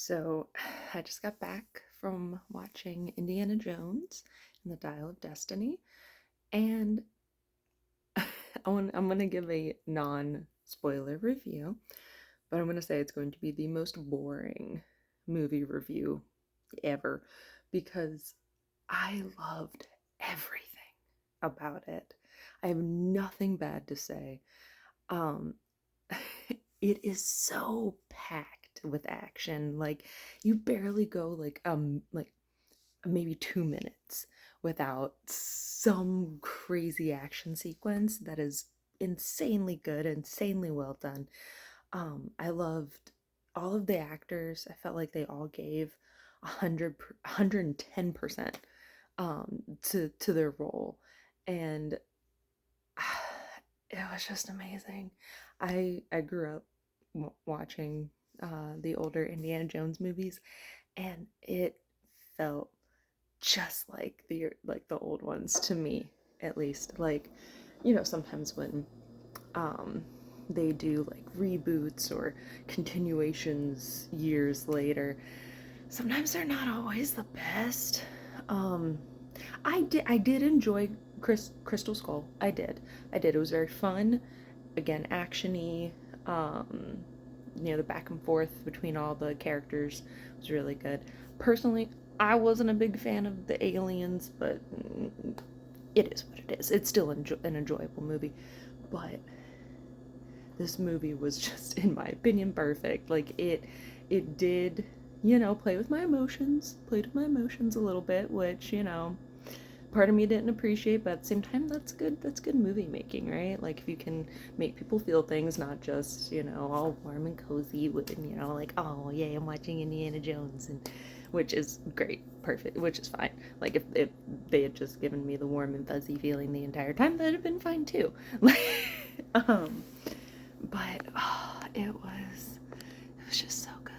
So I just got back from watching Indiana Jones and the Dial of Destiny, and I'm gonna give a non-spoiler review, but I'm gonna say it's going to be the most boring movie review ever because I loved everything about it. I have nothing bad to say. Um, it is so packed with action. Like you barely go like maybe 2 minutes without some crazy action sequence that is insanely good, insanely well done. I loved all of the actors. I felt like they all gave 110% to their role, and it was just amazing. I grew up watching the older Indiana Jones movies, and it felt just like the old ones to me, at least. Like, sometimes when um they do like reboots or continuations years later, sometimes they're not always the best. Um I did enjoy Crystal Skull. I did. It was very fun. Again, actiony. Um, the back and forth between all the characters was really good. Personally, I wasn't a big fan of the aliens, but it is what it is. It's still an enjoyable movie. But this movie was just, in my opinion, perfect. Like it did, play with my emotions, played with my emotions a little bit, which part of me didn't appreciate, but at the same time, that's good movie making, right? Like if you can make people feel things, not just all warm and cozy with, like, oh yay, I'm watching Indiana Jones, and which is great, perfect, which is fine. Like if they had just given me the warm and fuzzy feeling the entire time, that'd have been fine too. Like, um, but it was just so good.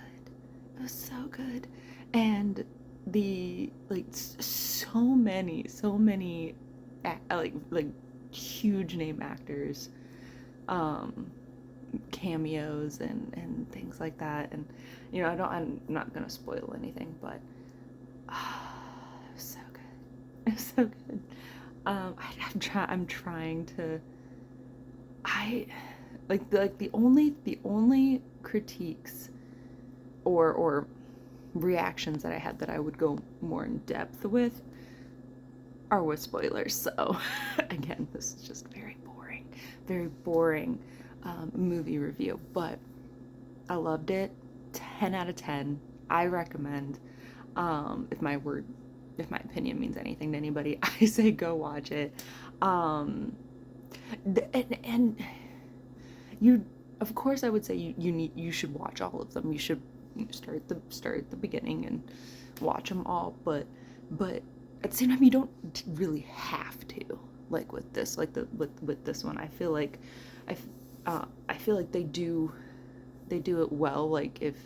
It was so good. And the like so many like huge name actors, um cameos and things like that. And I'm not gonna spoil anything, but it was so good. It was so good. I'm trying to I like the only critiques or reactions that I had that I would go more in depth with are with spoilers. So again, this is just very boring movie review. But I loved it. 10 out of 10. I recommend. If my opinion means anything to anybody, I say go watch it. Um, and you, of course, I would say you should watch all of them. You should start at the beginning and watch them all. But at the same time, you don't really have to. Like with this, like with this one, I I feel like they do it well. Like if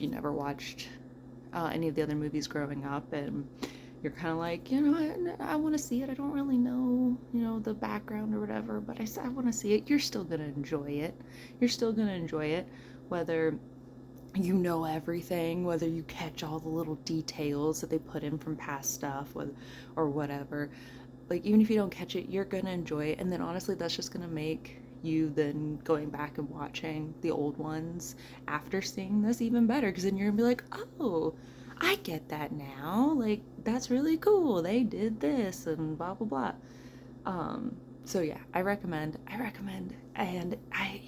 you never watched any of the other movies growing up, and you're kind of like, I want to see it. I don't really know, the background or whatever, but I want to see it. You're still going to enjoy it. You're still going to enjoy it, whether you know everything, whether you catch all the little details that they put in from past stuff, or whatever. Like, even if you don't catch it, you're going to enjoy it. And then honestly, that's just going to make you then going back and watching the old ones after seeing this even better, because then you're gonna be like, oh, I get that now. Like, that's really cool. They did this and blah blah blah. So yeah, I recommend, and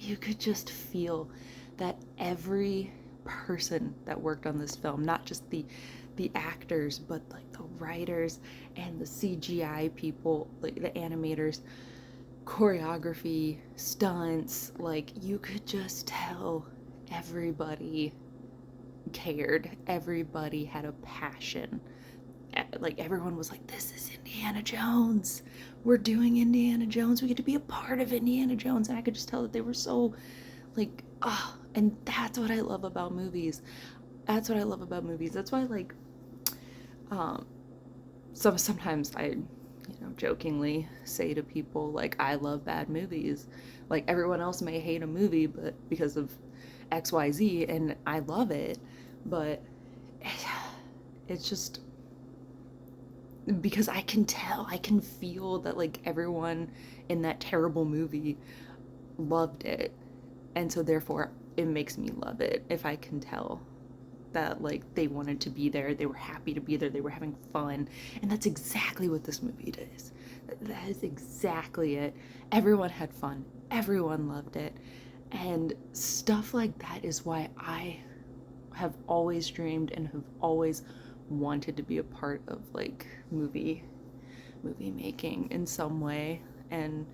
you could just feel that every person that worked on this film, not just the actors, but like the writers and the CGI people, like the animators, choreography, stunts, like you could just tell everybody cared. Everybody had a passion. Like everyone was like, this is Indiana Jones. We're doing Indiana Jones. We get to be a part of Indiana Jones. And I could just tell that they were so like, oh, and that's what I love about movies. That's what I love about movies. That's why, like, um, sometimes I, jokingly say to people, like, I love bad movies. Like, everyone else may hate a movie, but because of XYZ, and I love it. but it's just because I can tell, I can feel that like everyone in that terrible movie loved it, and so therefore it makes me love it if I can tell that like they wanted to be there, they were happy to be there, they were having fun. And that's exactly what this movie does. That is exactly it. Everyone had fun, everyone loved it, and stuff like that is why I have always dreamed and have always wanted to be a part of like movie making in some way. And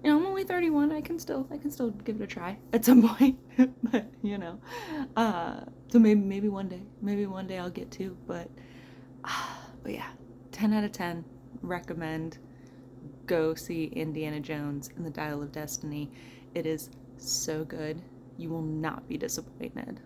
I'm only 31. I can still give it a try at some point. But so maybe one day I'll get to. But yeah, 10 out of 10. Recommend. Go see Indiana Jones and the Dial of Destiny. It is so good. You will not be disappointed.